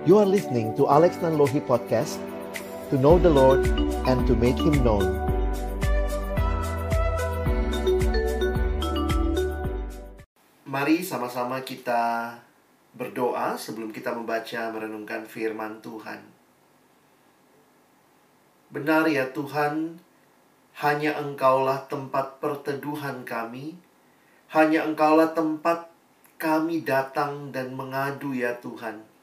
You are listening to Alex Nanlohi Podcast, to know the Lord and to make Him known. Mari sama-sama kita berdoa sebelum kita membaca merenungkan firman Tuhan. Benar ya Tuhan, hanya Engkaulah tempat perteduhan kami, hanya Engkaulah tempat kami datang dan mengadu ya Tuhan,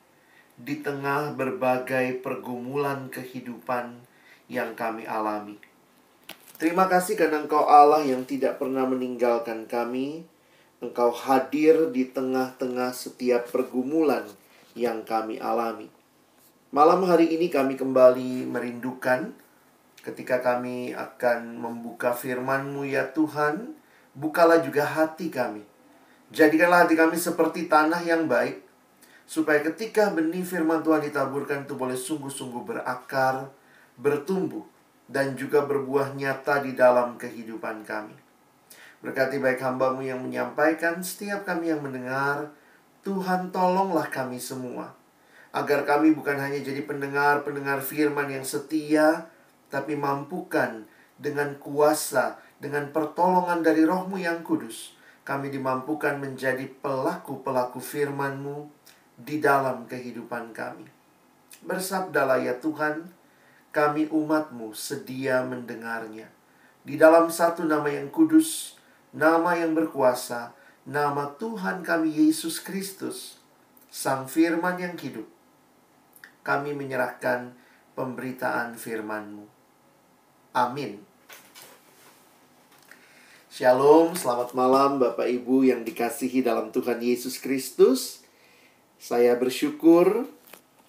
di tengah berbagai pergumulan kehidupan yang kami alami. Terima kasih karena Engkau Allah yang tidak pernah meninggalkan kami. Engkau hadir di tengah-tengah setiap pergumulan yang kami alami. Malam hari ini kami kembali merindukan ketika kami akan membuka firman-Mu ya Tuhan. Bukalah juga hati kami. Jadikanlah hati kami seperti tanah yang baik, supaya ketika benih firman Tuhan ditaburkan itu boleh sungguh-sungguh berakar, bertumbuh, dan juga berbuah nyata di dalam kehidupan kami. Berkati baik hamba-Mu yang menyampaikan, setiap kami yang mendengar. Tuhan tolonglah kami semua, agar kami bukan hanya jadi pendengar-pendengar firman yang setia, tapi mampukan dengan kuasa, dengan pertolongan dari Roh-Mu yang kudus, kami dimampukan menjadi pelaku-pelaku firman-Mu di dalam kehidupan kami. Bersabdalah ya Tuhan, kami umat-Mu sedia mendengarnya. Di dalam satu nama yang kudus, nama yang berkuasa, nama Tuhan kami Yesus Kristus, Sang Firman yang hidup, kami menyerahkan pemberitaan firman-Mu. Amin. Shalom, selamat malam Bapak Ibu yang dikasihi dalam Tuhan Yesus Kristus. Saya bersyukur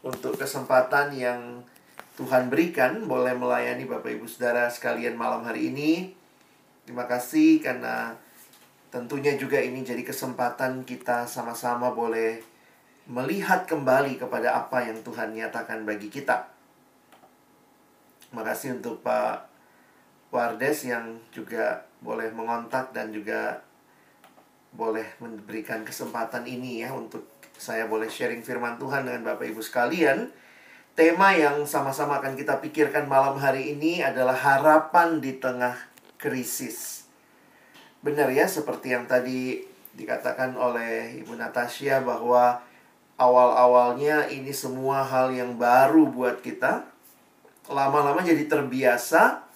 untuk kesempatan yang Tuhan berikan boleh melayani Bapak Ibu Saudara sekalian malam hari ini. Terima kasih karena tentunya juga ini jadi kesempatan kita sama-sama boleh melihat kembali kepada apa yang Tuhan nyatakan bagi kita. Terima kasih untuk Pak Wardes yang juga boleh mengontak dan juga boleh memberikan kesempatan ini ya untuk saya boleh sharing firman Tuhan dengan Bapak Ibu sekalian. Tema yang sama-sama akan kita pikirkan malam hari ini adalah harapan di tengah krisis. Benar ya, seperti yang tadi dikatakan oleh Ibu Natasha bahwa awal-awalnya ini semua hal yang baru buat kita. Lama-lama jadi terbiasa.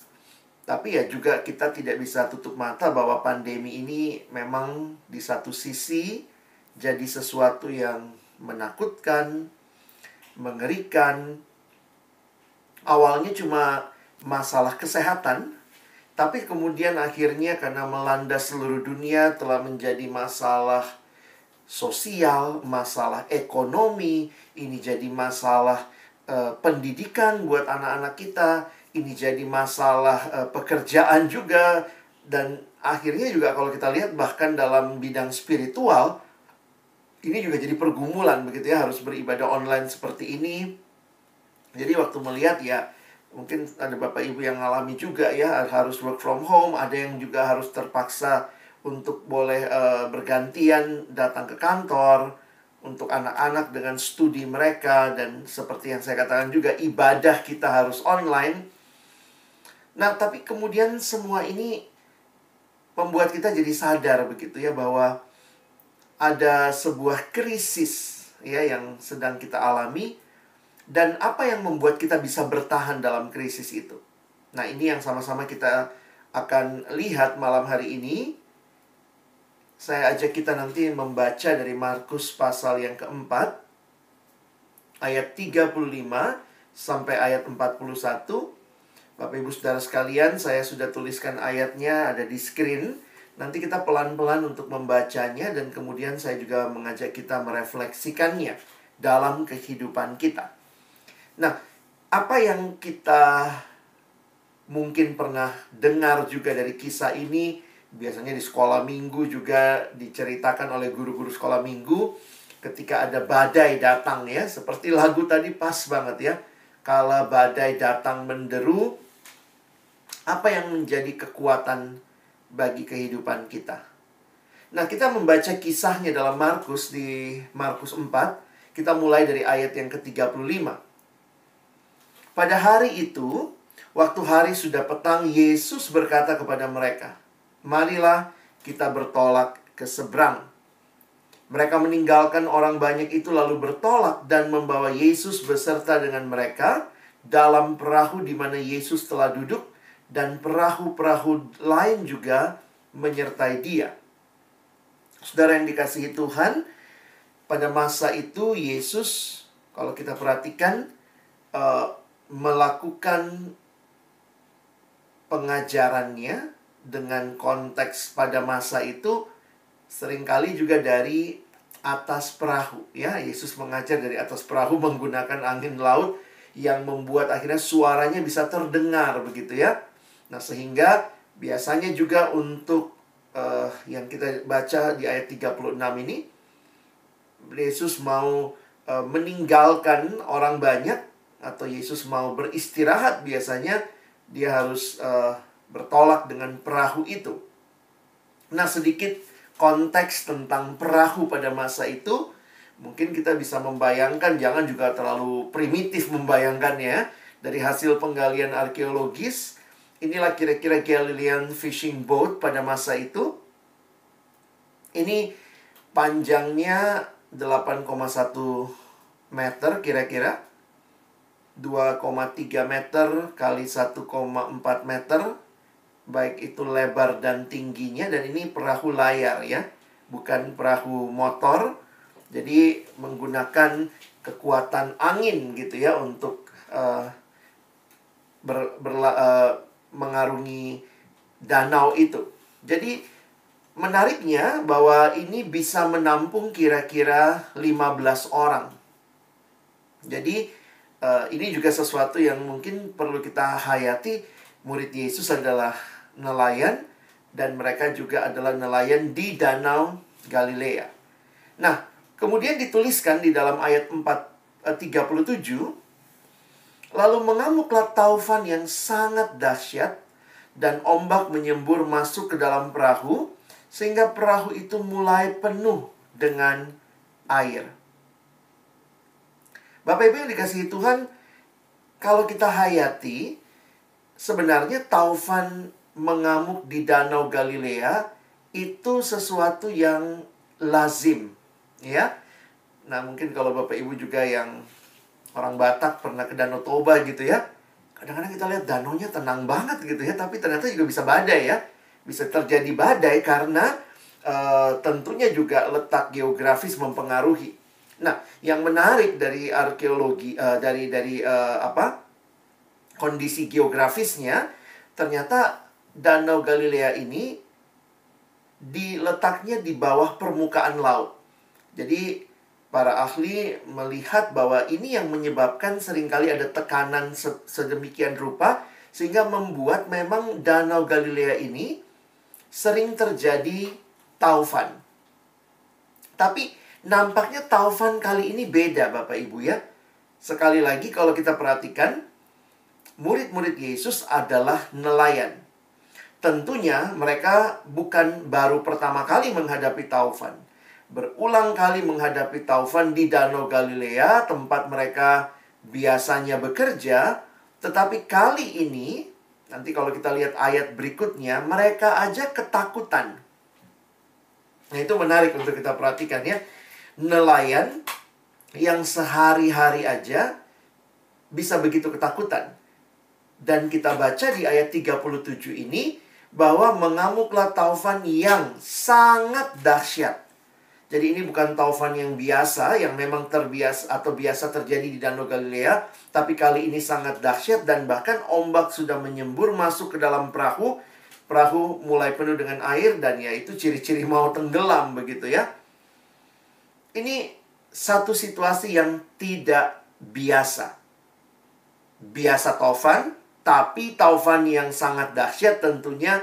Tapi ya juga kita tidak bisa tutup mata bahwa pandemi ini memang di satu sisi jadi sesuatu yang menakutkan, mengerikan. Awalnya cuma masalah kesehatan, tapi kemudian akhirnya karena melanda seluruh dunia telah menjadi masalah sosial, masalah ekonomi, ini jadi masalah pendidikan buat anak-anak kita. Ini jadi masalah pekerjaan juga. Dan akhirnya juga kalau kita lihat bahkan dalam bidang spiritual, ini juga jadi pergumulan begitu ya, harus beribadah online seperti ini. Jadi waktu melihat ya, mungkin ada Bapak Ibu yang ngalami juga ya, harus work from home. Ada yang juga harus terpaksa untuk boleh bergantian datang ke kantor. Untuk anak-anak dengan studi mereka. Dan seperti yang saya katakan juga, ibadah kita harus online. Nah, tapi kemudian semua ini membuat kita jadi sadar begitu ya, bahwa ada sebuah krisis ya yang sedang kita alami. Dan apa yang membuat kita bisa bertahan dalam krisis itu? Nah, ini yang sama-sama kita akan lihat malam hari ini. Saya ajak kita nanti membaca dari Markus pasal yang keempat, ayat 35 sampai ayat 41. Bapak Ibu Saudara sekalian, saya sudah tuliskan ayatnya ada di screen. Nanti kita pelan-pelan untuk membacanya dan kemudian saya juga mengajak kita merefleksikannya dalam kehidupan kita. Nah, apa yang kita mungkin pernah dengar juga dari kisah ini, biasanya di sekolah minggu juga diceritakan oleh guru-guru sekolah minggu ketika ada badai datang ya. Seperti lagu tadi pas banget ya. Kala badai datang menderu, apa yang menjadi kekuatan bagi kehidupan kita? Nah, kita membaca kisahnya dalam Markus di Markus 4. Kita mulai dari ayat yang ke-35. Pada hari itu, waktu hari sudah petang, Yesus berkata kepada mereka, "Marilah kita bertolak ke seberang." Mereka meninggalkan orang banyak itu lalu bertolak dan membawa Yesus beserta dengan mereka dalam perahu di mana Yesus telah duduk, dan perahu-perahu lain juga menyertai dia. Saudara yang dikasihi Tuhan, pada masa itu Yesus, kalau kita perhatikan, melakukan pengajarannya dengan konteks pada masa itu seringkali juga dari atas perahu, ya. Yesus mengajar dari atas perahu menggunakan angin laut yang membuat akhirnya suaranya bisa terdengar, begitu ya. Nah, sehingga biasanya juga untuk yang kita baca di ayat 36 ini, Yesus mau meninggalkan orang banyak, atau Yesus mau beristirahat, biasanya dia harus bertolak dengan perahu itu. Nah, sedikit konteks tentang perahu pada masa itu, mungkin kita bisa membayangkan, jangan juga terlalu primitif membayangkannya. Dari hasil penggalian arkeologis, inilah kira-kira Galilean fishing boat pada masa itu. Ini panjangnya 8,1 meter kira-kira, 2,3 meter kali 1,4 meter, baik itu lebar dan tingginya. Dan ini perahu layar, ya, bukan perahu motor. Jadi menggunakan kekuatan angin gitu ya untuk mengarungi danau itu. Jadi menariknya bahwa ini bisa menampung kira-kira 15 orang. Jadi ini juga sesuatu yang mungkin perlu kita hayati. Murid Yesus adalah nelayan, dan mereka juga adalah nelayan di Danau Galilea. Nah, kemudian dituliskan di dalam ayat 37, "Lalu mengamuklah taufan yang sangat dahsyat, dan ombak menyembur masuk ke dalam perahu, sehingga perahu itu mulai penuh dengan air." Bapak Ibu yang dikasihi Tuhan, kalau kita hayati, sebenarnya taufan mengamuk di Danau Galilea itu sesuatu yang lazim, ya. Nah, mungkin kalau Bapak Ibu juga yang orang Batak pernah ke Danau Toba gitu ya, kadang-kadang kita lihat danaunya tenang banget gitu ya, tapi ternyata juga bisa badai, ya. Bisa terjadi badai karena tentunya juga letak geografis mempengaruhi. Nah, yang menarik dari arkeologi, dari kondisi geografisnya, ternyata Danau Galilea ini diletaknya di bawah permukaan laut. Jadi para ahli melihat bahwa ini yang menyebabkan seringkali ada tekanan sedemikian rupa, sehingga membuat memang Danau Galilea ini sering terjadi taufan. Tapi nampaknya taufan kali ini beda, Bapak Ibu, ya. Sekali lagi kalau kita perhatikan, murid-murid Yesus adalah nelayan. Tentunya mereka bukan baru pertama kali menghadapi taufan. Berulang kali menghadapi taufan di Danau Galilea, tempat mereka biasanya bekerja. Tetapi kali ini, nanti kalau kita lihat ayat berikutnya, mereka aja ketakutan. Nah, itu menarik untuk kita perhatikan, ya. Nelayan yang sehari-hari aja bisa begitu ketakutan. Dan kita baca di ayat 37 ini, bahwa mengamuklah taufan yang sangat dahsyat. Jadi ini bukan taufan yang biasa, yang memang terbiasa atau biasa terjadi di Danau Galilea, tapi kali ini sangat dahsyat, dan bahkan ombak sudah menyembur masuk ke dalam perahu. Perahu mulai penuh dengan air, dan ya itu ciri-ciri mau tenggelam, begitu ya. Ini satu situasi yang tidak biasa. Biasa taufan, tapi taufan yang sangat dahsyat tentunya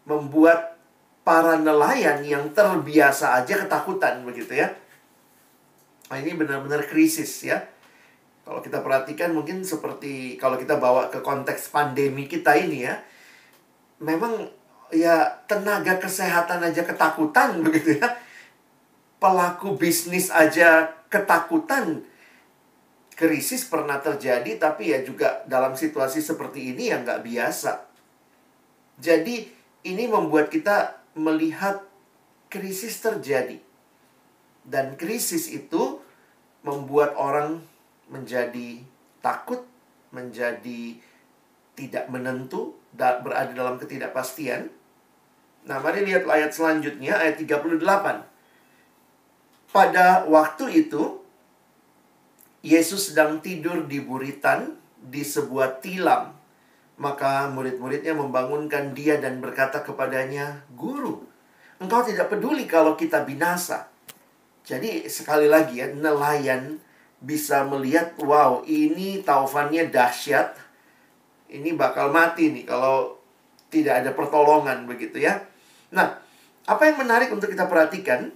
membuat para nelayan yang terbiasa aja ketakutan, begitu ya. Nah, ini benar-benar krisis, ya. Kalau kita perhatikan mungkin seperti kalau kita bawa ke konteks pandemi kita ini, ya. Memang ya tenaga kesehatan aja ketakutan, begitu ya. pelaku bisnis aja ketakutan. Krisis pernah terjadi, tapi ya juga dalam situasi seperti ini yang nggak biasa. Jadi ini membuat kita melihat krisis terjadi. Dan krisis itu membuat orang menjadi takut, menjadi tidak menentu, berada dalam ketidakpastian. Nah, mari lihat ayat selanjutnya, ayat 38. Pada waktu itu, Yesus sedang tidur di buritan di sebuah tilam. Maka murid-muridnya membangunkan dia dan berkata kepadanya, "Guru, engkau tidak peduli kalau kita binasa." Jadi sekali lagi ya, nelayan bisa melihat, wow, ini taufannya dahsyat. Ini bakal mati nih kalau tidak ada pertolongan begitu ya. Nah, apa yang menarik untuk kita perhatikan?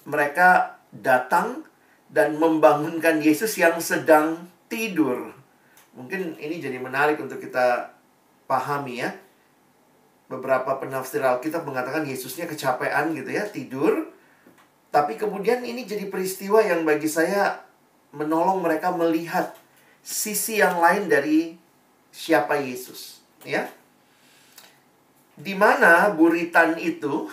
Mereka datang dan membangunkan Yesus yang sedang tidur. Mungkin ini jadi menarik untuk kita pahami ya. Beberapa penafsir Alkitab mengatakan Yesusnya kecapean gitu ya, tidur. Tapi kemudian ini jadi peristiwa yang bagi saya menolong mereka melihat sisi yang lain dari siapa Yesus, ya. Di mana buritan itu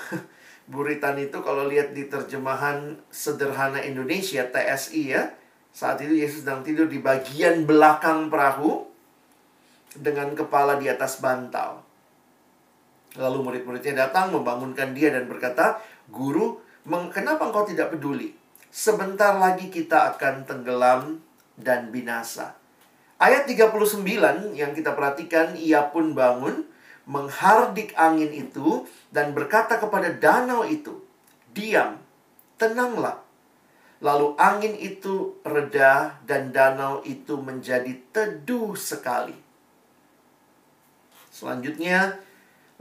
buritan itu kalau lihat di terjemahan sederhana Indonesia TSI ya, saat itu Yesus sedang tidur di bagian belakang perahu dengan kepala di atas bantal. Lalu murid-muridnya datang membangunkan dia dan berkata, "Guru, kenapa engkau tidak peduli? Sebentar lagi kita akan tenggelam dan binasa." Ayat 39 yang kita perhatikan, ia pun bangun, menghardik angin itu, dan berkata kepada danau itu, "Diam, tenanglah." Lalu angin itu reda dan danau itu menjadi teduh sekali. Selanjutnya,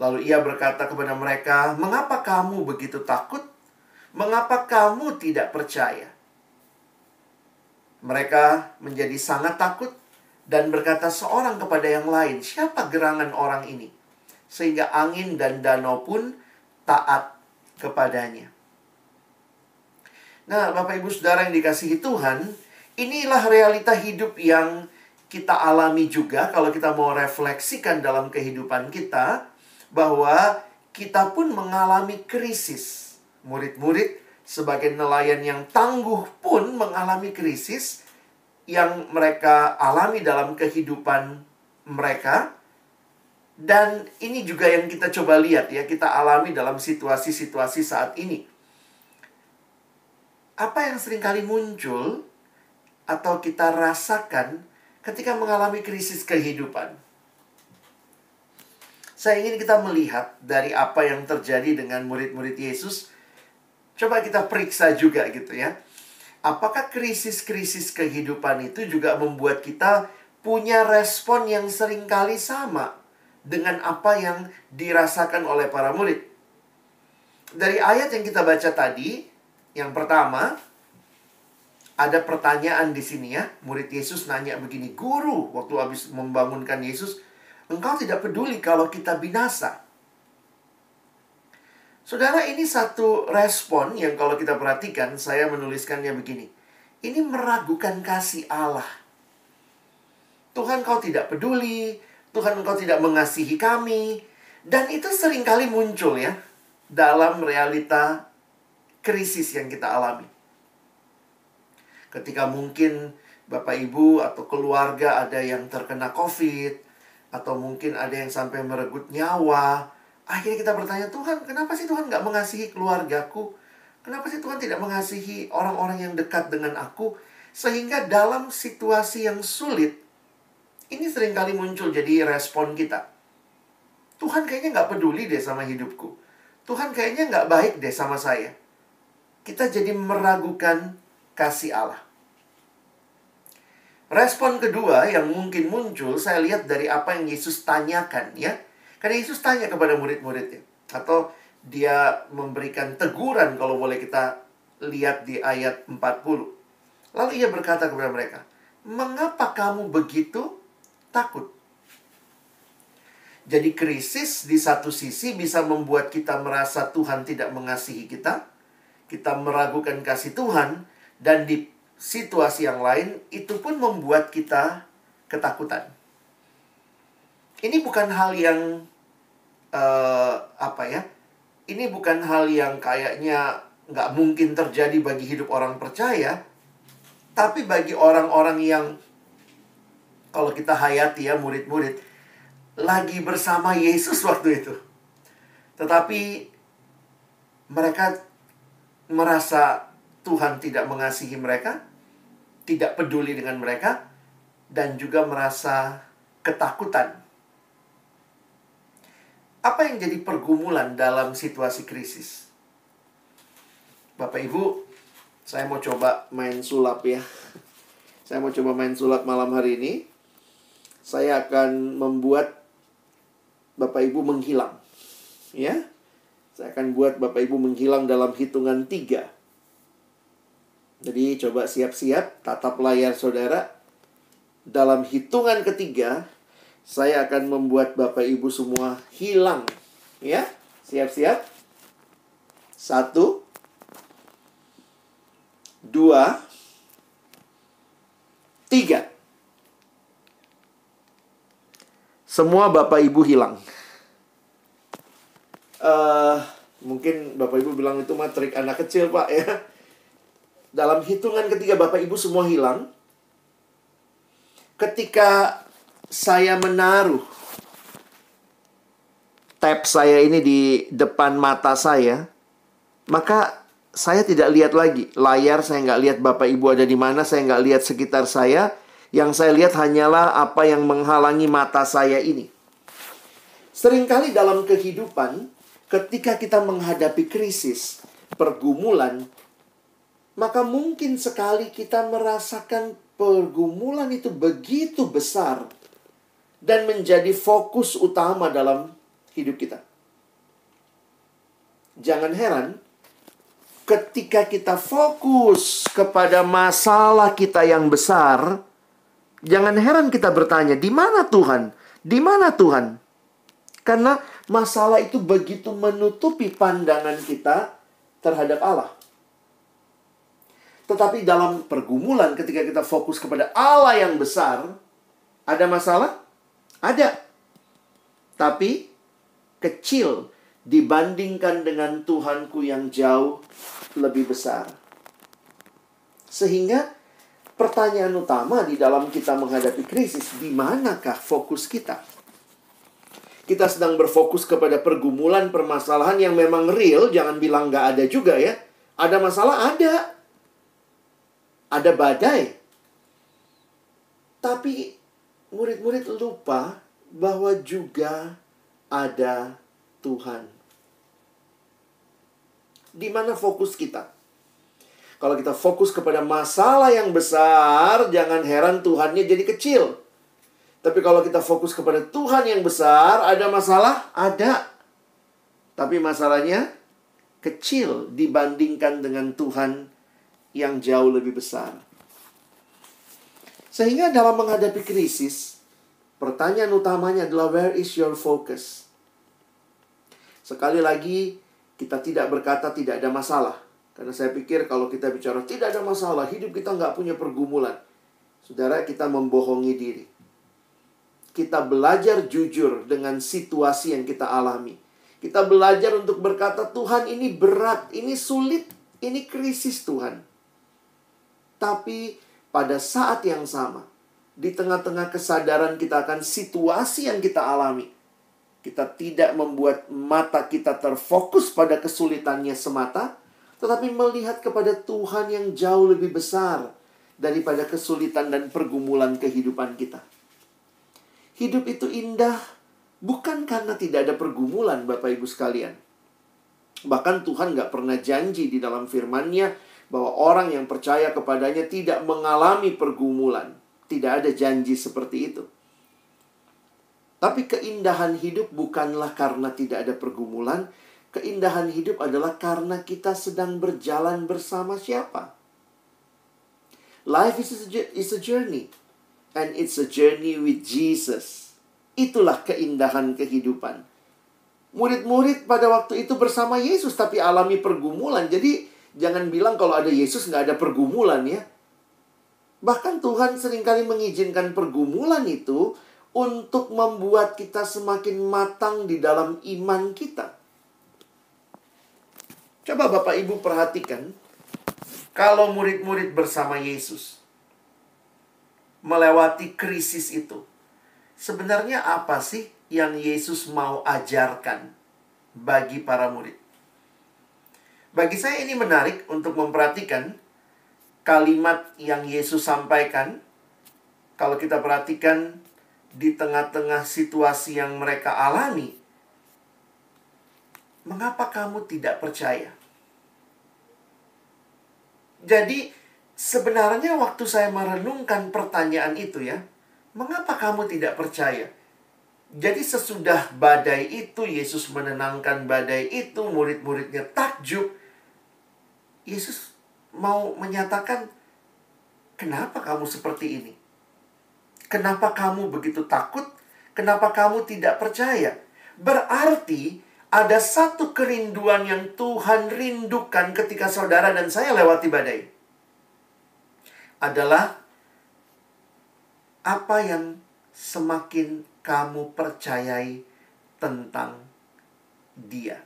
lalu ia berkata kepada mereka, "Mengapa kamu begitu takut? Mengapa kamu tidak percaya?" Mereka menjadi sangat takut dan berkata seorang kepada yang lain, "Siapa gerangan orang ini?" Sehingga angin dan danau pun taat kepadanya. Nah, Bapak Ibu Saudara yang dikasihi Tuhan, inilah realita hidup yang kita alami juga kalau kita mau refleksikan dalam kehidupan kita, bahwa kita pun mengalami krisis. Murid-murid sebagai nelayan yang tangguh pun mengalami krisis yang mereka alami dalam kehidupan mereka. Dan ini juga yang kita coba lihat ya, kita alami dalam situasi-situasi saat ini. Apa yang seringkali muncul atau kita rasakan ketika mengalami krisis kehidupan? Saya ingin kita melihat dari apa yang terjadi dengan murid-murid Yesus. Coba kita periksa juga gitu ya. Apakah krisis-krisis kehidupan itu juga membuat kita punya respon yang seringkali sama dengan apa yang dirasakan oleh para murid? Dari ayat yang kita baca tadi, yang pertama, ada pertanyaan di sini ya. Murid Yesus nanya begini, "Guru," waktu habis membangunkan Yesus, "engkau tidak peduli kalau kita binasa?" Saudara, ini satu respon yang kalau kita perhatikan, saya menuliskannya begini. Ini meragukan kasih Allah. Tuhan, kau tidak peduli. Tuhan, engkau tidak mengasihi kami. Dan itu seringkali muncul ya dalam realita krisis yang kita alami. Ketika mungkin Bapak Ibu atau keluarga ada yang terkena COVID, atau mungkin ada yang sampai merenggut nyawa, akhirnya kita bertanya, "Tuhan, kenapa sih Tuhan nggak mengasihi keluargaku? Kenapa sih Tuhan tidak mengasihi orang-orang yang dekat dengan aku?" Sehingga dalam situasi yang sulit, ini seringkali muncul jadi respon kita. Tuhan kayaknya nggak peduli deh sama hidupku. Tuhan kayaknya nggak baik deh sama saya. Kita jadi meragukan kasih Allah. Respon kedua yang mungkin muncul, saya lihat dari apa yang Yesus tanyakan ya. Karena Yesus tanya kepada murid-muridnya. Atau dia memberikan teguran kalau boleh kita lihat di ayat 40. Lalu ia berkata kepada mereka, "Mengapa kamu begitu takut?" Jadi krisis di satu sisi bisa membuat kita merasa Tuhan tidak mengasihi kita. kita meragukan kasih Tuhan, dan di situasi yang lain, itu pun membuat kita ketakutan. Ini bukan hal yang, ini bukan hal yang kayaknya nggak mungkin terjadi bagi hidup orang percaya, tapi bagi orang-orang yang, kalau kita hayati ya, murid-murid, lagi bersama Yesus waktu itu. Tetapi mereka merasa Tuhan tidak mengasihi mereka, tidak peduli dengan mereka, dan juga merasa ketakutan. Apa yang jadi pergumulan dalam situasi krisis? Bapak Ibu, saya mau coba main sulap ya. Saya mau coba main sulap malam hari ini. Saya akan membuat Bapak Ibu menghilang. Ya, saya akan buat Bapak Ibu menghilang dalam hitungan 3. Jadi coba siap-siap, tatap layar saudara. Dalam hitungan ketiga, saya akan membuat Bapak Ibu semua hilang. Ya, siap-siap. 1, 2, 3. Semua Bapak Ibu hilang. Mungkin Bapak Ibu bilang itu mah trik anak kecil, Pak, ya. Dalam hitungan ketiga Bapak Ibu semua hilang. Ketika saya menaruh tab saya ini di depan mata saya, maka saya tidak lihat lagi layar, saya nggak lihat Bapak Ibu ada di mana, saya nggak lihat sekitar saya. Yang saya lihat hanyalah apa yang menghalangi mata saya ini. Seringkali dalam kehidupan, ketika kita menghadapi krisis, pergumulan, maka mungkin sekali kita merasakan pergumulan itu begitu besar dan menjadi fokus utama dalam hidup kita. Jangan heran, ketika kita fokus kepada masalah kita yang besar, jangan heran kita bertanya, di mana Tuhan? Di mana Tuhan? Karena masalah itu begitu menutupi pandangan kita terhadap Allah. Tetapi dalam pergumulan, ketika kita fokus kepada Allah yang besar, ada masalah? Ada. Tapi kecil dibandingkan dengan Tuhanku yang jauh lebih besar. Sehingga pertanyaan utama di dalam kita menghadapi krisis, di manakah fokus kita? Kita sedang berfokus kepada pergumulan, permasalahan yang memang real, jangan bilang nggak ada juga ya. Ada masalah, ada. Ada badai. Tapi murid-murid lupa bahwa juga ada Tuhan. Di mana fokus kita? Kalau kita fokus kepada masalah yang besar, jangan heran Tuhannya jadi kecil. Tapi kalau kita fokus kepada Tuhan yang besar, ada masalah? Ada. Tapi masalahnya kecil dibandingkan dengan Tuhan yang jauh lebih besar. Sehingga dalam menghadapi krisis, pertanyaan utamanya adalah where is your focus? Sekali lagi, kita tidak berkata tidak ada masalah. Karena saya pikir kalau kita bicara tidak ada masalah, hidup kita nggak punya pergumulan. Saudara, kita membohongi diri. Kita belajar jujur dengan situasi yang kita alami. Kita belajar untuk berkata, Tuhan ini berat, ini sulit, ini krisis Tuhan. Tapi pada saat yang sama, di tengah-tengah kesadaran kita akan situasi yang kita alami, kita tidak membuat mata kita terfokus pada kesulitannya semata, tetapi melihat kepada Tuhan yang jauh lebih besar daripada kesulitan dan pergumulan kehidupan kita. Hidup itu indah bukan karena tidak ada pergumulan, Bapak Ibu sekalian. Bahkan Tuhan gak pernah janji di dalam firman-Nya bahwa orang yang percaya kepadanya tidak mengalami pergumulan. Tidak ada janji seperti itu. Tapi keindahan hidup bukanlah karena tidak ada pergumulan. Keindahan hidup adalah karena kita sedang berjalan bersama siapa? Life is a journey. And it's a journey with Jesus. Itulah keindahan kehidupan. Murid-murid pada waktu itu bersama Yesus, tapi alami pergumulan. Jadi Jangan bilang kalau ada Yesus nggak ada pergumulan ya. Bahkan Tuhan seringkali mengizinkan pergumulan itu untuk membuat kita semakin matang di dalam iman kita. Coba Bapak Ibu perhatikan, kalau murid-murid bersama Yesus melewati krisis itu, sebenarnya apa sih yang Yesus mau ajarkan bagi para murid? Bagi saya ini menarik untuk memperhatikan kalimat yang Yesus sampaikan. Kalau kita perhatikan di tengah-tengah situasi yang mereka alami, mengapa kamu tidak percaya? Jadi sebenarnya waktu saya merenungkan pertanyaan itu ya, mengapa kamu tidak percaya? Jadi sesudah badai itu, Yesus menenangkan badai itu, murid-muridnya takjub. Yesus mau menyatakan, kenapa kamu seperti ini? Kenapa kamu begitu takut? Kenapa kamu tidak percaya? Berarti ada satu kerinduan yang Tuhan rindukan ketika saudara dan saya lewati badai. Adalah apa yang semakin kamu percayai tentang Dia.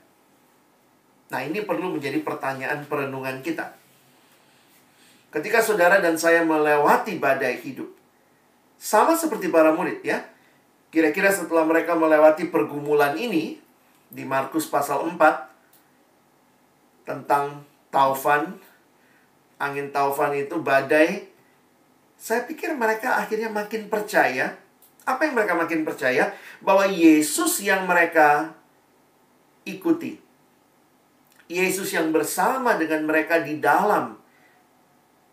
Nah, ini perlu menjadi pertanyaan perenungan kita. Ketika saudara dan saya melewati badai hidup, sama seperti para murid ya. Kira-kira setelah mereka melewati pergumulan ini, di Markus pasal 4, tentang taufan, angin taufan itu, badai, saya pikir mereka akhirnya makin percaya. Apa yang mereka makin percaya? Bahwa Yesus yang mereka ikuti, Yesus yang bersama dengan mereka di dalam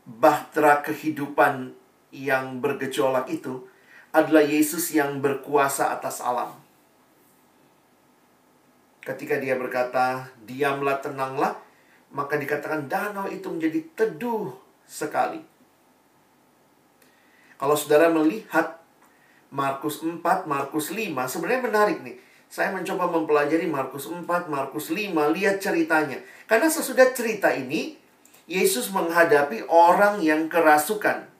bahtera kehidupan yang bergejolak itu, adalah Yesus yang berkuasa atas alam. Ketika dia berkata, diamlah, tenanglah, maka dikatakan danau itu menjadi teduh sekali. Kalau saudara melihat Markus 4, Markus 5, sebenarnya menarik nih. Saya mencoba mempelajari Markus 4, Markus 5, lihat ceritanya. Karena sesudah cerita ini, Yesus menghadapi orang yang kerasukan.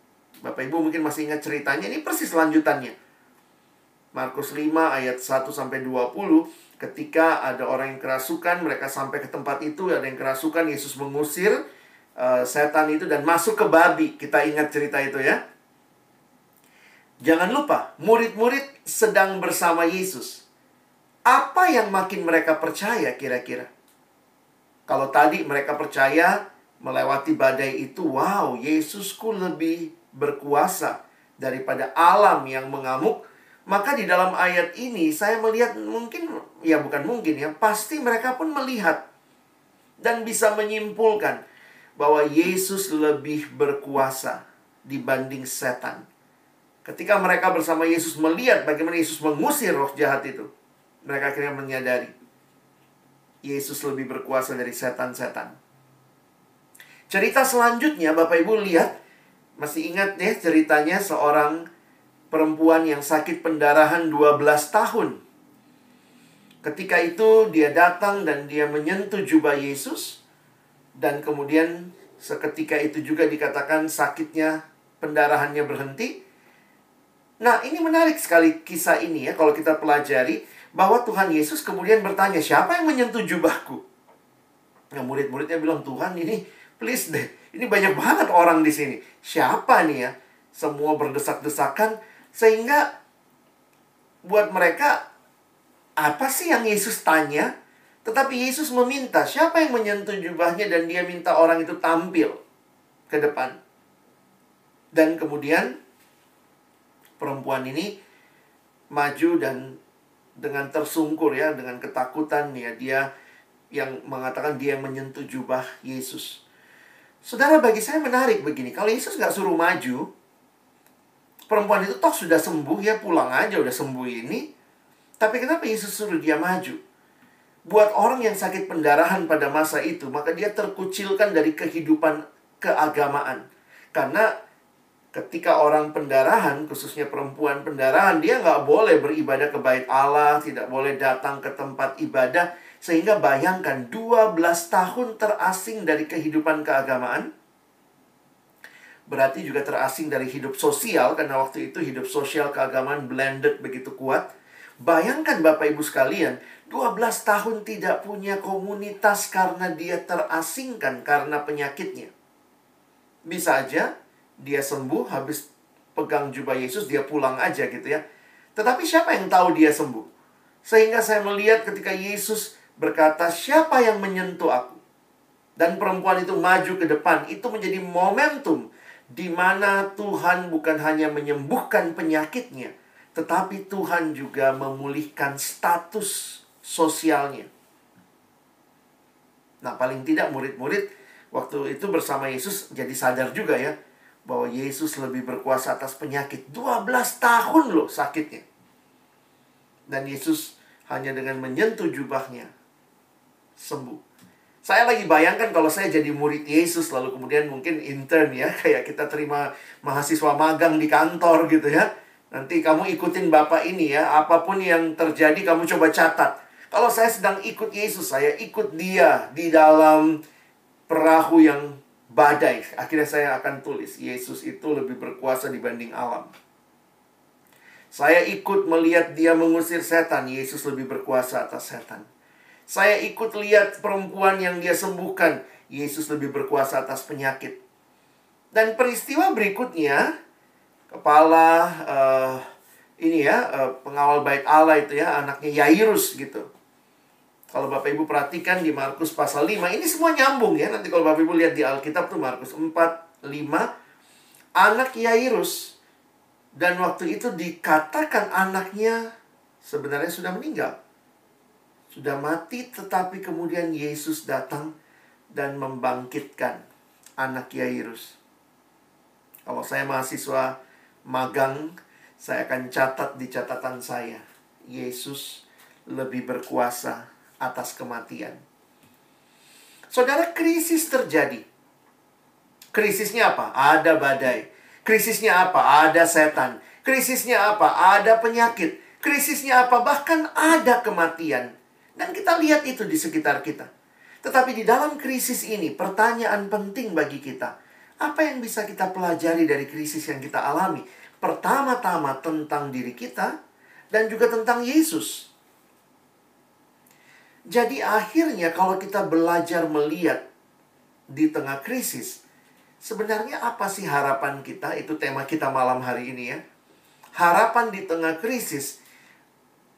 Bapak Ibu mungkin masih ingat ceritanya, ini persis lanjutannya. Markus 5 ayat 1-20, ketika ada orang yang kerasukan, mereka sampai ke tempat itu, ada yang kerasukan, Yesus mengusir setan itu dan masuk ke babi. Kita ingat cerita itu ya. Jangan lupa, murid-murid sedang bersama Yesus. Apa yang makin mereka percaya kira-kira? Kalau tadi mereka percaya melewati badai itu, wow, Yesusku lebih berkuasa daripada alam yang mengamuk. Maka di dalam ayat ini saya melihat pasti mereka pun melihat dan bisa menyimpulkan bahwa Yesus lebih berkuasa dibanding setan. Ketika mereka bersama Yesus melihat bagaimana Yesus mengusir roh jahat itu, mereka akhirnya menyadari Yesus lebih berkuasa dari setan-setan. Cerita selanjutnya, Bapak Ibu lihat, masih ingat ya ceritanya seorang perempuan yang sakit pendarahan 12 tahun. Ketika itu dia datang dan dia menyentuh jubah Yesus. Dan kemudian seketika itu juga dikatakan sakitnya, pendarahannya berhenti. Nah, ini menarik sekali kisah ini ya, kalau kita pelajari, bahwa Tuhan Yesus kemudian bertanya, siapa yang menyentuh jubahku? Nah, murid-muridnya bilang, Tuhan ini please deh, ini banyak banget orang di sini. Siapa nih ya? Semua berdesak-desakan, sehingga buat mereka, apa sih yang Yesus tanya? Tetapi Yesus meminta, siapa yang menyentuh jubahnya, dan dia minta orang itu tampil ke depan. Dan kemudian perempuan ini maju dan dengan tersungkur ya, dengan ketakutan ya, dia yang mengatakan dia menyentuh jubah Yesus. Saudara, bagi saya menarik begini, kalau Yesus nggak suruh maju, perempuan itu toh sudah sembuh ya, pulang aja udah sembuh ini. Tapi kenapa Yesus suruh dia maju? Buat orang yang sakit pendarahan pada masa itu, maka dia terkucilkan dari kehidupan keagamaan. Karena ketika orang pendarahan, khususnya perempuan pendarahan, dia nggak boleh beribadah ke bait Allah, tidak boleh datang ke tempat ibadah. Sehingga bayangkan 12 tahun terasing dari kehidupan keagamaan. Berarti juga terasing dari hidup sosial, karena waktu itu hidup sosial keagamaan blended begitu kuat. Bayangkan Bapak Ibu sekalian, 12 tahun tidak punya komunitas karena dia terasingkan karena penyakitnya. Bisa aja dia sembuh, habis pegang jubah Yesus, dia pulang aja gitu ya. Tetapi siapa yang tahu dia sembuh? Sehingga saya melihat ketika Yesus berkata, siapa yang menyentuh aku? Dan perempuan itu maju ke depan. Itu menjadi momentum di mana Tuhan bukan hanya menyembuhkan penyakitnya, tetapi Tuhan juga memulihkan status sosialnya. Nah, paling tidak murid-murid waktu itu bersama Yesus jadi sadar juga ya, bahwa Yesus lebih berkuasa atas penyakit. 12 tahun loh sakitnya. Dan Yesus hanya dengan menyentuh jubahnya sembuh. Saya lagi bayangkan kalau saya jadi murid Yesus, lalu kemudian mungkin intern ya, kayak kita terima mahasiswa magang di kantor gitu ya. Nanti kamu ikutin Bapak ini ya, apapun yang terjadi kamu coba catat. Kalau saya sedang ikut Yesus, saya ikut dia di dalam perahu yang badai. Akhirnya saya akan tulis, Yesus itu lebih berkuasa dibanding alam. Saya ikut melihat dia mengusir setan, Yesus lebih berkuasa atas setan. Saya ikut lihat perempuan yang dia sembuhkan, Yesus lebih berkuasa atas penyakit. Dan peristiwa berikutnya, kepala pengawal bait Allah itu ya, anaknya Yairus gitu. Kalau Bapak Ibu perhatikan di Markus pasal 5, ini semua nyambung ya. Nanti kalau Bapak Ibu lihat di Alkitab tuh Markus 4, 5, anak Yairus. Dan waktu itu dikatakan anaknya sebenarnya sudah meninggal. Sudah mati, tetapi kemudian Yesus datang dan membangkitkan anak Yairus. Kalau saya mahasiswa magang, saya akan catat di catatan saya, Yesus lebih berkuasa atas kematian. Saudara, krisis terjadi. Krisisnya apa? Ada badai. Krisisnya apa? Ada setan. Krisisnya apa? Ada penyakit. Krisisnya apa? Bahkan ada kematian. Dan kita lihat itu di sekitar kita. Tetapi di dalam krisis ini, pertanyaan penting bagi kita. Apa yang bisa kita pelajari dari krisis yang kita alami? Pertama-tama tentang diri kita dan juga tentang Yesus. Jadi akhirnya kalau kita belajar melihat di tengah krisis, sebenarnya apa sih harapan kita? Itu tema kita malam hari ini ya. Harapan di tengah krisis.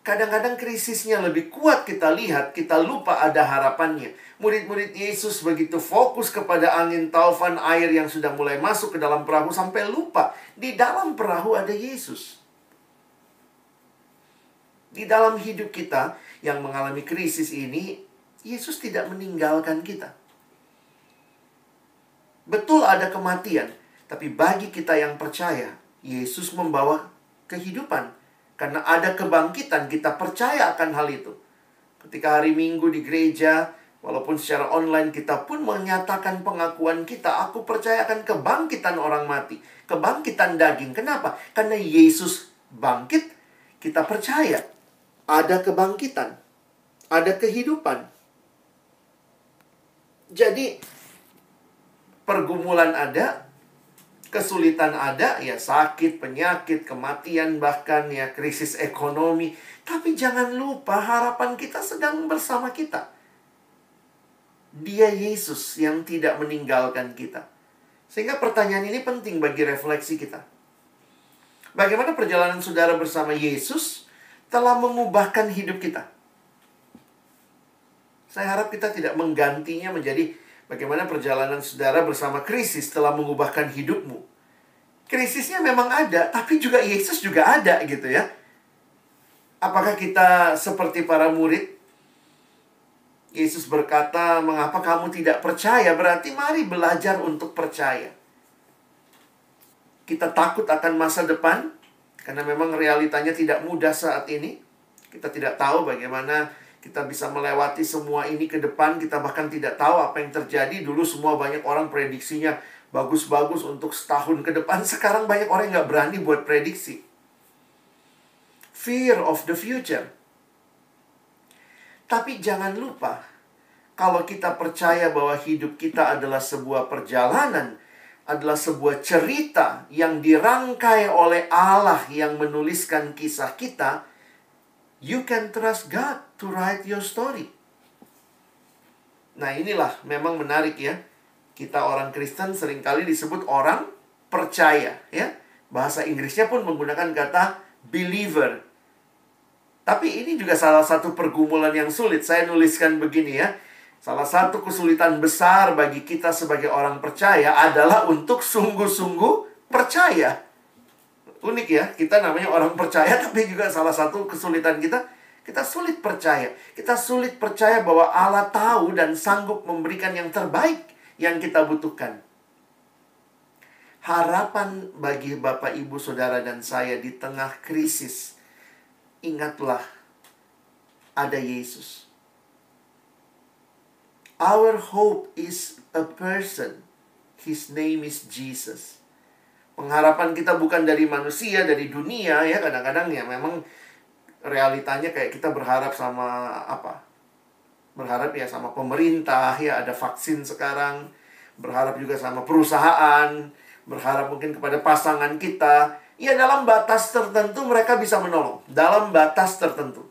Kadang-kadang krisisnya lebih kuat kita lihat, kita lupa ada harapannya. Murid-murid Yesus begitu fokus kepada angin taufan air yang sudah mulai masuk ke dalam perahu sampai lupa. Di dalam perahu ada Yesus. Di dalam hidup kita yang mengalami krisis ini, Yesus tidak meninggalkan kita. Betul ada kematian, tapi bagi kita yang percaya, Yesus membawa kehidupan. Karena ada kebangkitan, kita percaya akan hal itu. Ketika hari Minggu di gereja, walaupun secara online kita pun menyatakan pengakuan kita, aku percaya akan kebangkitan orang mati. Kebangkitan daging. Kenapa? Karena Yesus bangkit, kita percaya. Ada kebangkitan. Ada kehidupan. Jadi, pergumulan ada, kesulitan ada, ya sakit, penyakit, kematian, bahkan ya krisis ekonomi. Tapi jangan lupa harapan kita sedang bersama kita. Dia Yesus yang tidak meninggalkan kita. Sehingga pertanyaan ini penting bagi refleksi kita. Bagaimana perjalanan saudara bersama Yesus telah mengubahkan hidup kita? Saya harap kita tidak menggantinya menjadi bagaimana perjalanan saudara bersama krisis telah mengubahkan hidupmu. Krisisnya memang ada, tapi juga Yesus juga ada gitu ya. Apakah kita seperti para murid? Yesus berkata, mengapa kamu tidak percaya? Berarti mari belajar untuk percaya. Kita takut akan masa depan, karena memang realitanya tidak mudah saat ini. Kita tidak tahu bagaimana kita bisa melewati semua ini ke depan. Kita bahkan tidak tahu apa yang terjadi. Dulu semua banyak orang prediksinya bagus-bagus untuk setahun ke depan. Sekarang banyak orang yang nggak berani buat prediksi. Fear of the future. Tapi jangan lupa, kalau kita percaya bahwa hidup kita adalah sebuah perjalanan, adalah sebuah cerita yang dirangkai oleh Allah yang menuliskan kisah kita, you can trust God to write your story. Nah, inilah memang menarik ya. Kita orang Kristen seringkali disebut orang percaya, ya. Bahasa Inggrisnya pun menggunakan kata believer. Tapi ini juga salah satu pergumulan yang sulit. Saya nuliskan begini ya. Salah satu kesulitan besar bagi kita sebagai orang percaya adalah untuk sungguh-sungguh percaya. Unik ya, kita namanya orang percaya, tapi juga salah satu kesulitan kita, kita sulit percaya. Kita sulit percaya bahwa Allah tahu dan sanggup memberikan yang terbaik yang kita butuhkan. Harapan bagi Bapak, Ibu, Saudara, dan saya di tengah krisis, ingatlah, ada Yesus. Our hope is a person. His name is Jesus. Pengharapan kita bukan dari manusia, dari dunia ya. Kadang-kadang ya memang realitanya kayak kita berharap sama apa? Berharap ya sama pemerintah ya, ada vaksin sekarang. Berharap juga sama perusahaan. Berharap mungkin kepada pasangan kita. Ya dalam batas tertentu mereka bisa menolong. Dalam batas tertentu.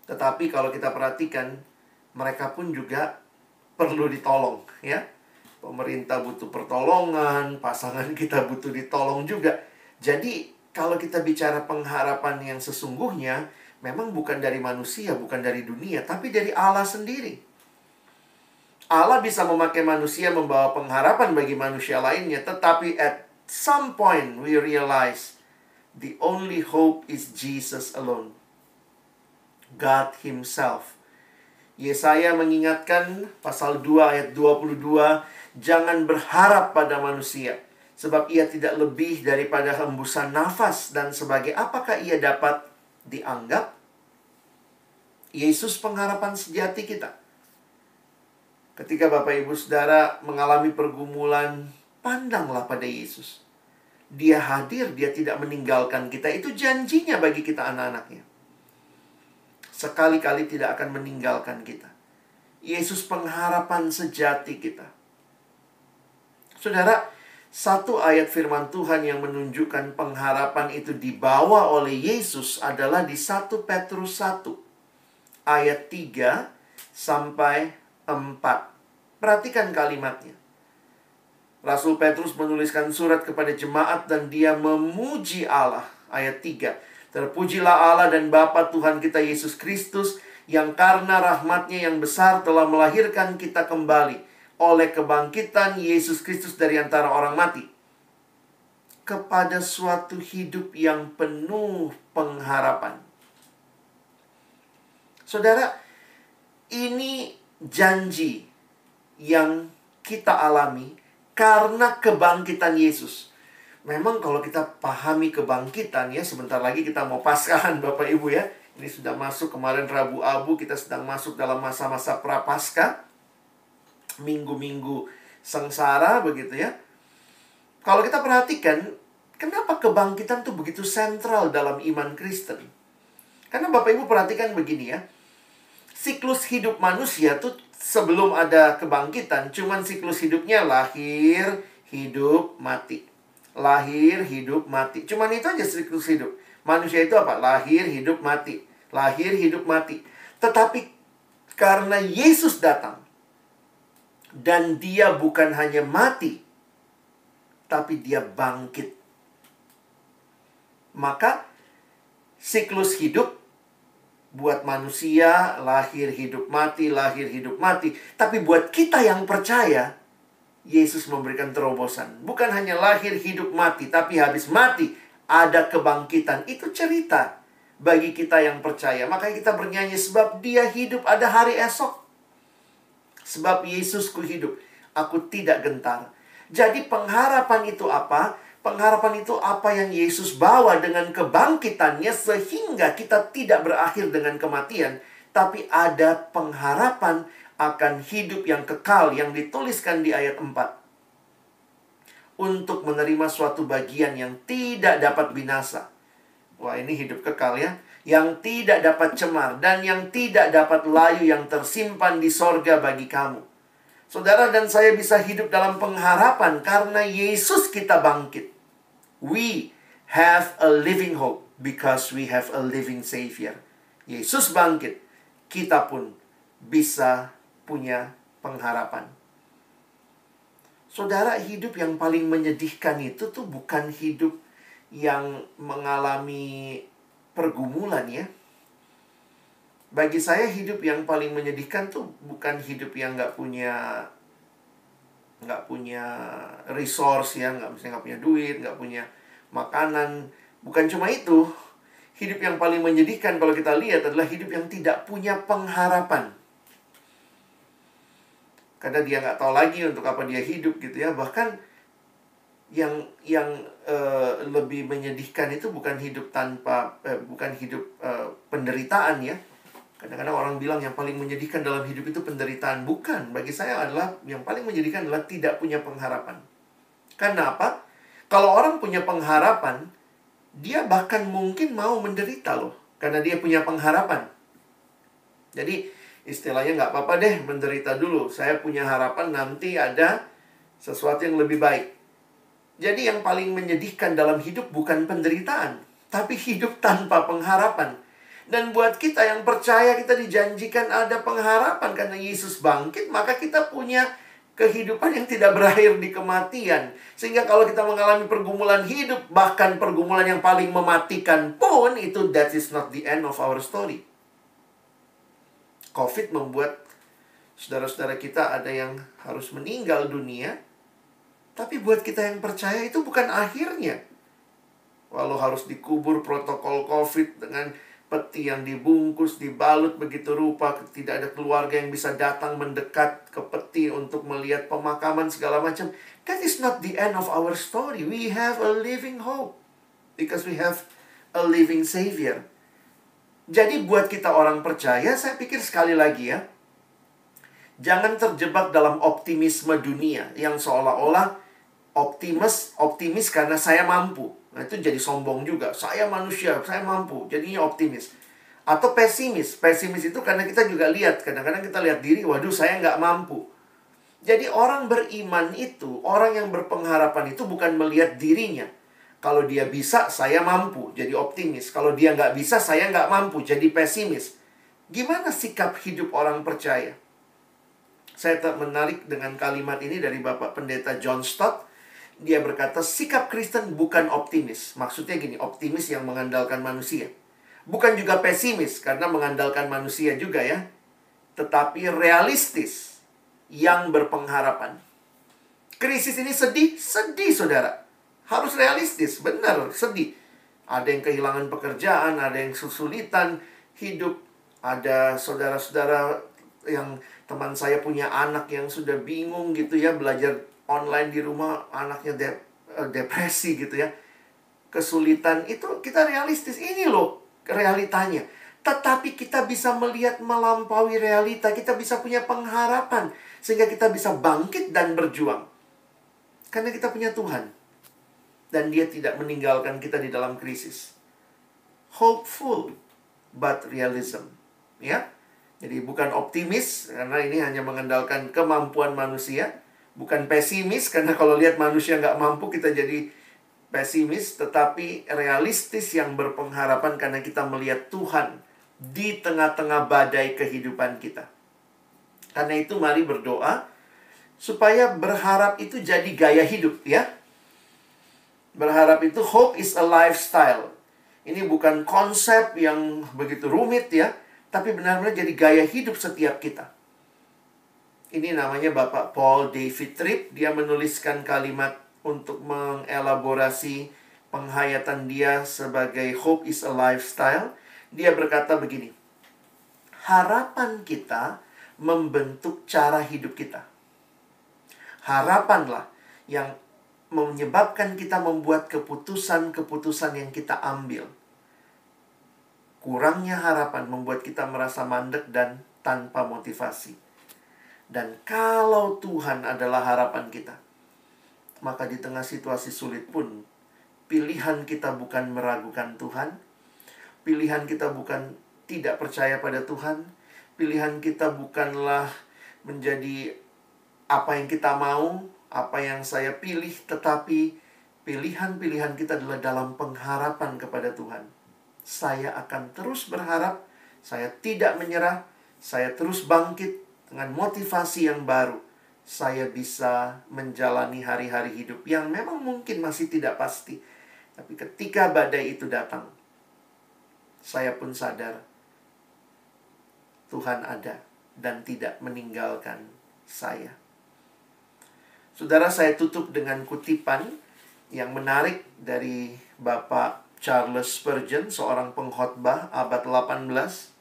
Tetapi kalau kita perhatikan, mereka pun juga perlu ditolong, ya. Pemerintah butuh pertolongan, pasangan kita butuh ditolong juga. Jadi, kalau kita bicara pengharapan yang sesungguhnya, memang bukan dari manusia, bukan dari dunia, tapi dari Allah sendiri. Allah bisa memakai manusia membawa pengharapan bagi manusia lainnya, tetapi at some point we realize the only hope is Jesus alone. God Himself. Yesaya mengingatkan pasal 2 ayat 22, jangan berharap pada manusia, sebab ia tidak lebih daripada hembusan nafas, dan sebagai apakah ia dapat dianggap? Yesus pengharapan sejati kita. Ketika Bapak, Ibu, Saudara mengalami pergumulan, pandanglah pada Yesus. Dia hadir, dia tidak meninggalkan kita. Itu janjinya bagi kita anak-anaknya. Sekali-kali tidak akan meninggalkan kita. Yesus pengharapan sejati kita. Saudara, satu ayat firman Tuhan yang menunjukkan pengharapan itu dibawa oleh Yesus adalah di 1 Petrus 1 ayat 3 sampai 4. Perhatikan kalimatnya. Rasul Petrus menuliskan surat kepada jemaat dan dia memuji Allah. Ayat 3. Terpujilah Allah dan Bapa Tuhan kita Yesus Kristus, yang karena rahmat-Nya yang besar telah melahirkan kita kembali oleh kebangkitan Yesus Kristus dari antara orang mati, kepada suatu hidup yang penuh pengharapan. Saudara, ini janji yang kita alami karena kebangkitan Yesus. Memang kalau kita pahami kebangkitan ya, sebentar lagi kita mau Paskahan Bapak Ibu ya. Ini sudah masuk kemarin Rabu Abu, kita sedang masuk dalam masa-masa Prapaskah. Minggu-minggu sengsara begitu ya. Kalau kita perhatikan, kenapa kebangkitan itu begitu sentral dalam iman Kristen? Karena Bapak Ibu perhatikan begini ya. Siklus hidup manusia tuh sebelum ada kebangkitan, cuman siklus hidupnya lahir, hidup, mati. Lahir, hidup, mati. Cuman itu aja siklus hidup. Manusia itu apa? Lahir, hidup, mati. Lahir, hidup, mati. Tetapi karena Yesus datang, dan dia bukan hanya mati, tapi dia bangkit, maka siklus hidup buat manusia, lahir, hidup, mati, lahir, hidup, mati. Tapi buat kita yang percaya, Yesus memberikan terobosan. Bukan hanya lahir, hidup, mati, tapi habis mati ada kebangkitan. Itu cerita bagi kita yang percaya. Makanya kita bernyanyi, sebab dia hidup ada hari esok. Sebab Yesusku hidup, aku tidak gentar. Jadi pengharapan itu apa? Pengharapan itu apa yang Yesus bawa dengan kebangkitannya, sehingga kita tidak berakhir dengan kematian, tapi ada pengharapan akan hidup yang kekal yang dituliskan di ayat 4. Untuk menerima suatu bagian yang tidak dapat binasa. Wah, ini hidup kekal ya. yang tidak dapat cemar, dan yang tidak dapat layu yang tersimpan di sorga bagi kamu. Saudara dan saya bisa hidup dalam pengharapan karena Yesus kita bangkit. We have a living hope because we have a living Savior. Yesus bangkit, kita pun bisa punya pengharapan. Saudara, hidup yang paling menyedihkan itu tuh bukan hidup yang mengalami pergumulan ya. Bagi saya hidup yang paling menyedihkan tuh bukan hidup yang nggak punya resource ya, misalnya nggak punya duit, nggak punya makanan. Bukan cuma itu. Hidup yang paling menyedihkan kalau kita lihat adalah hidup yang tidak punya pengharapan. Karena dia nggak tahu lagi untuk apa dia hidup gitu ya. Bahkan yang lebih menyedihkan itu bukan hidup penderitaan ya. Kadang-kadang orang bilang yang paling menyedihkan dalam hidup itu penderitaan. Bukan, bagi saya adalah yang paling menyedihkan adalah tidak punya pengharapan. Kenapa? Kalau orang punya pengharapan, dia bahkan mungkin mau menderita loh, karena dia punya pengharapan. Jadi istilahnya nggak apa-apa deh menderita dulu. Saya punya harapan nanti ada sesuatu yang lebih baik. Jadi yang paling menyedihkan dalam hidup bukan penderitaan, tapi hidup tanpa pengharapan. Dan buat kita yang percaya, kita dijanjikan ada pengharapan karena Yesus bangkit, maka kita punya kehidupan yang tidak berakhir di kematian. Sehingga kalau kita mengalami pergumulan hidup, bahkan pergumulan yang paling mematikan pun, itu that is not the end of our story. COVID membuat saudara-saudara kita ada yang harus meninggal dunia. Tapi buat kita yang percaya itu bukan akhirnya. Walau harus dikubur protokol COVID dengan peti yang dibungkus, dibalut begitu rupa, tidak ada keluarga yang bisa datang mendekat ke peti untuk melihat pemakaman segala macam. That is not the end of our story. We have a living hope because we have a living Savior. Jadi buat kita orang percaya, saya pikir sekali lagi ya, jangan terjebak dalam optimisme dunia yang seolah-olah optimis karena saya mampu. Nah, itu jadi sombong juga. Saya manusia, saya mampu. Jadinya optimis. Atau pesimis. Pesimis itu karena kita juga lihat. Kadang-kadang kita lihat diri, waduh saya nggak mampu. Jadi orang beriman itu, orang yang berpengharapan itu bukan melihat dirinya. Kalau dia bisa, saya mampu. Jadi optimis. Kalau dia nggak bisa, saya nggak mampu. Jadi pesimis. Gimana sikap hidup orang percaya? Saya menarik dengan kalimat ini dari Bapak Pendeta John Stott. Dia berkata, sikap Kristen bukan optimis. Maksudnya gini, optimis yang mengandalkan manusia. Bukan juga pesimis, karena mengandalkan manusia juga ya. Tetapi realistis, yang berpengharapan. Krisis ini sedih saudara. Harus realistis, benar, sedih. Ada yang kehilangan pekerjaan, ada yang kesulitan hidup. Ada saudara-saudara yang teman saya punya anak yang sudah bingung gitu ya, belajar online di rumah, anaknya depresi gitu ya. Kesulitan itu kita realistis. Ini loh realitanya. Tetapi kita bisa melihat melampaui realita. Kita bisa punya pengharapan. Sehingga kita bisa bangkit dan berjuang. Karena kita punya Tuhan. Dan Dia tidak meninggalkan kita di dalam krisis. Hopeful, but realism. Ya. Jadi bukan optimis, karena ini hanya mengandalkan kemampuan manusia. Bukan pesimis, karena kalau lihat manusia nggak mampu, kita jadi pesimis. Tetapi realistis yang berpengharapan, karena kita melihat Tuhan di tengah-tengah badai kehidupan kita. Karena itu mari berdoa, supaya berharap itu jadi gaya hidup ya. Berharap itu, hope is a lifestyle. Ini bukan konsep yang begitu rumit ya, tapi benar-benar jadi gaya hidup setiap kita. Ini namanya Bapak Paul David Tripp. Dia menuliskan kalimat untuk mengelaborasi penghayatan dia sebagai hope is a lifestyle. Dia berkata begini, harapan kita membentuk cara hidup kita. Harapanlah yang menyebabkan kita membuat keputusan-keputusan yang kita ambil. Kurangnya harapan membuat kita merasa mandek dan tanpa motivasi. Dan kalau Tuhan adalah harapan kita, maka di tengah situasi sulit pun, pilihan kita bukan meragukan Tuhan, Pilihan kita bukan tidak percaya pada Tuhan. Pilihan kita bukanlah menjadi apa yang kita mau, apa yang saya pilih, tetapi pilihan-pilihan kita adalah dalam pengharapan kepada Tuhan. Saya akan terus berharap, saya tidak menyerah, saya terus bangkit dengan motivasi yang baru. Saya bisa menjalani hari-hari hidup yang memang mungkin masih tidak pasti. Tapi ketika badai itu datang, saya pun sadar Tuhan ada dan tidak meninggalkan saya. Saudara, saya tutup dengan kutipan yang menarik dari Bapak Charles Spurgeon, seorang pengkhotbah abad 18.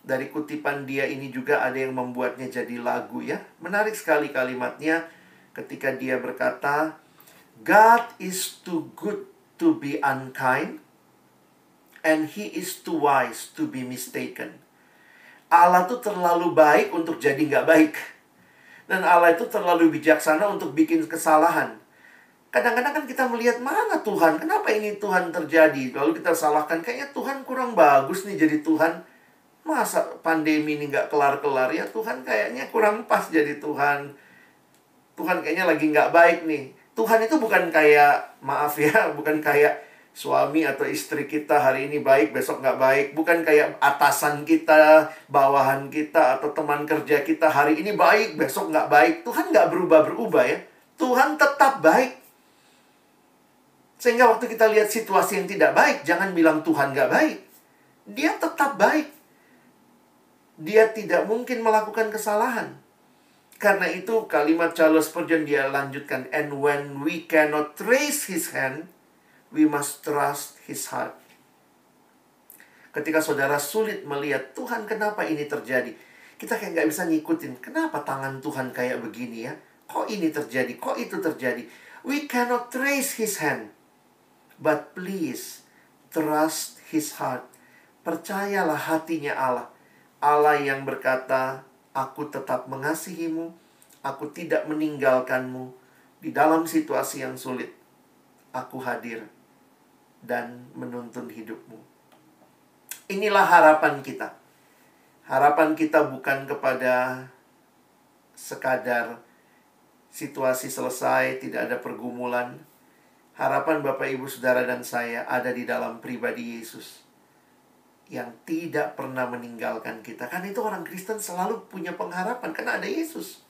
Dari kutipan dia ini juga ada yang membuatnya jadi lagu ya. Menarik sekali kalimatnya ketika dia berkata, God is too good to be unkind, and He is too wise to be mistaken. Allah tuh terlalu baik untuk jadi nggak baik. Dan Allah itu terlalu bijaksana untuk bikin kesalahan. Kadang-kadang kan kita melihat, mana Tuhan? Kenapa ini Tuhan terjadi? Lalu kita salahkan, kayaknya Tuhan kurang bagus nih jadi Tuhan. Masa pandemi ini nggak kelar-kelar? Ya Tuhan kayaknya kurang pas jadi Tuhan. Tuhan kayaknya lagi nggak baik nih. Tuhan itu bukan kayak, maaf ya, bukan kayak suami atau istri kita hari ini baik, besok nggak baik. Bukan kayak atasan kita, bawahan kita, atau teman kerja kita hari ini baik, besok nggak baik. Tuhan nggak berubah-berubah ya. Tuhan tetap baik. Sehingga waktu kita lihat situasi yang tidak baik, jangan bilang Tuhan nggak baik. Dia tetap baik. Dia tidak mungkin melakukan kesalahan. Karena itu kalimat Charles Spurgeon dia lanjutkan, and when we cannot trace His hand, we must trust His heart. Ketika saudara sulit melihat, Tuhan kenapa ini terjadi? Kita kayak nggak bisa ngikutin. Kenapa tangan Tuhan kayak begini ya? Kok ini terjadi? Kok itu terjadi? We cannot trace His hand. But please, trust His heart. Percayalah hatinya Allah. Allah yang berkata, aku tetap mengasihimu. Aku tidak meninggalkanmu. Di dalam situasi yang sulit, aku hadir dan menuntun hidupmu. Inilah harapan kita. Harapan kita bukan kepada sekadar situasi selesai, tidak ada pergumulan. Harapan Bapak, Ibu, Saudara, dan saya ada di dalam pribadi Yesus yang tidak pernah meninggalkan kita. Karena itu orang Kristen selalu punya pengharapan, karena ada Yesus.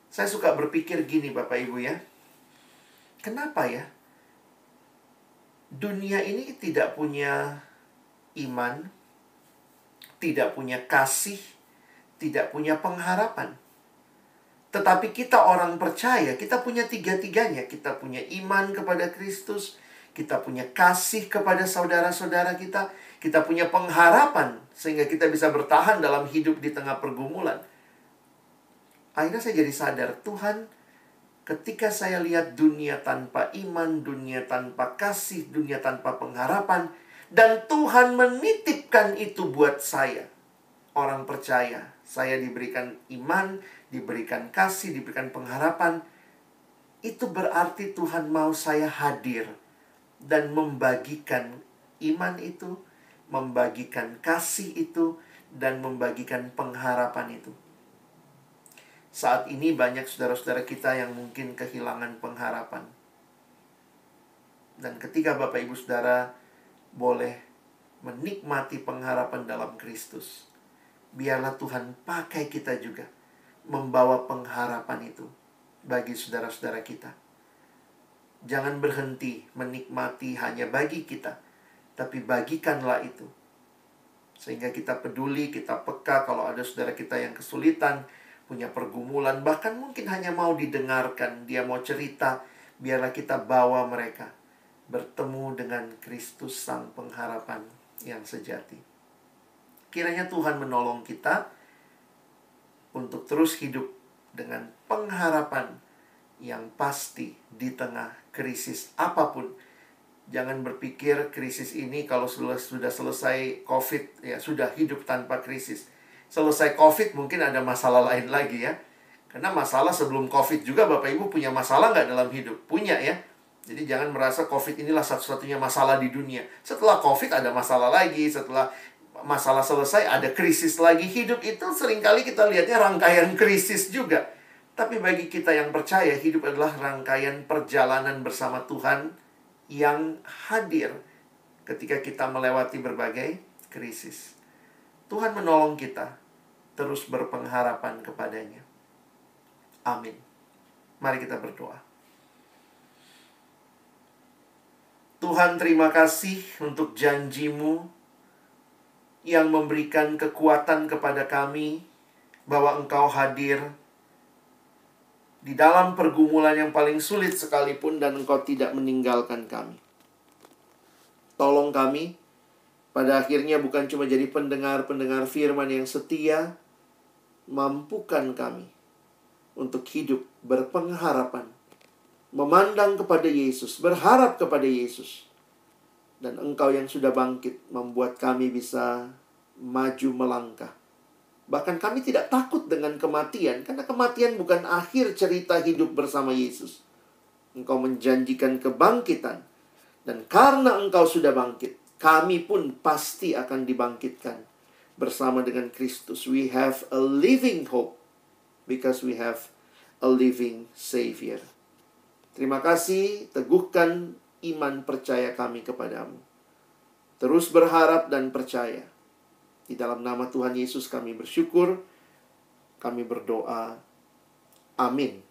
Saya suka berpikir gini Bapak Ibu ya. Kenapa ya? Dunia ini tidak punya iman, tidak punya kasih, tidak punya pengharapan. Tetapi kita orang percaya, kita punya tiga-tiganya. Kita punya iman kepada Kristus, kita punya kasih kepada saudara-saudara kita, kita punya pengharapan sehingga kita bisa bertahan dalam hidup di tengah pergumulan. Akhirnya saya jadi sadar, Tuhan, ketika saya lihat dunia tanpa iman, dunia tanpa kasih, dunia tanpa pengharapan, dan Tuhan menitipkan itu buat saya, orang percaya, saya diberikan iman, diberikan kasih, diberikan pengharapan, itu berarti Tuhan mau saya hadir dan membagikan iman itu, membagikan kasih itu, dan membagikan pengharapan itu. Saat ini banyak saudara-saudara kita yang mungkin kehilangan pengharapan. Dan ketika Bapak Ibu Saudara boleh menikmati pengharapan dalam Kristus, biarlah Tuhan pakai kita juga membawa pengharapan itu bagi saudara-saudara kita. Jangan berhenti menikmati hanya bagi kita, tapi bagikanlah itu. Sehingga kita peduli, kita peka kalau ada saudara kita yang kesulitan, punya pergumulan, bahkan mungkin hanya mau didengarkan, dia mau cerita, biarlah kita bawa mereka bertemu dengan Kristus Sang Pengharapan yang sejati. Kiranya Tuhan menolong kita untuk terus hidup dengan pengharapan yang pasti di tengah krisis apapun. Jangan berpikir krisis ini kalau sudah selesai COVID, ya sudah hidup tanpa krisis. Selesai COVID mungkin ada masalah lain lagi ya. Karena masalah sebelum COVID juga Bapak Ibu punya masalah nggak dalam hidup? Punya ya. Jadi jangan merasa COVID inilah satu-satunya masalah di dunia. Setelah COVID ada masalah lagi, setelah masalah selesai ada krisis lagi. Hidup itu seringkali kita lihatnya rangkaian krisis juga. Tapi bagi kita yang percaya, hidup adalah rangkaian perjalanan bersama Tuhan yang hadir ketika kita melewati berbagai krisis. Tuhan menolong kita terus berpengharapan kepadanya. Amin. Mari kita berdoa. Tuhan, terima kasih untuk janji-Mu yang memberikan kekuatan kepada kami bahwa Engkau hadir di dalam pergumulan yang paling sulit sekalipun dan Engkau tidak meninggalkan kami. Tolong kami pada akhirnya bukan cuma jadi pendengar-pendengar firman yang setia, mampukan kami untuk hidup berpengharapan, memandang kepada Yesus, berharap kepada Yesus. Dan Engkau yang sudah bangkit membuat kami bisa maju melangkah. Bahkan kami tidak takut dengan kematian, karena kematian bukan akhir cerita hidup bersama Yesus. Engkau menjanjikan kebangkitan. Dan karena Engkau sudah bangkit, kami pun pasti akan dibangkitkan bersama dengan Kristus. We have a living hope because we have a living Savior. Terima kasih, teguhkan iman percaya kami kepadamu. Terus berharap dan percaya. Di dalam nama Tuhan Yesus kami bersyukur, kami berdoa. Amin.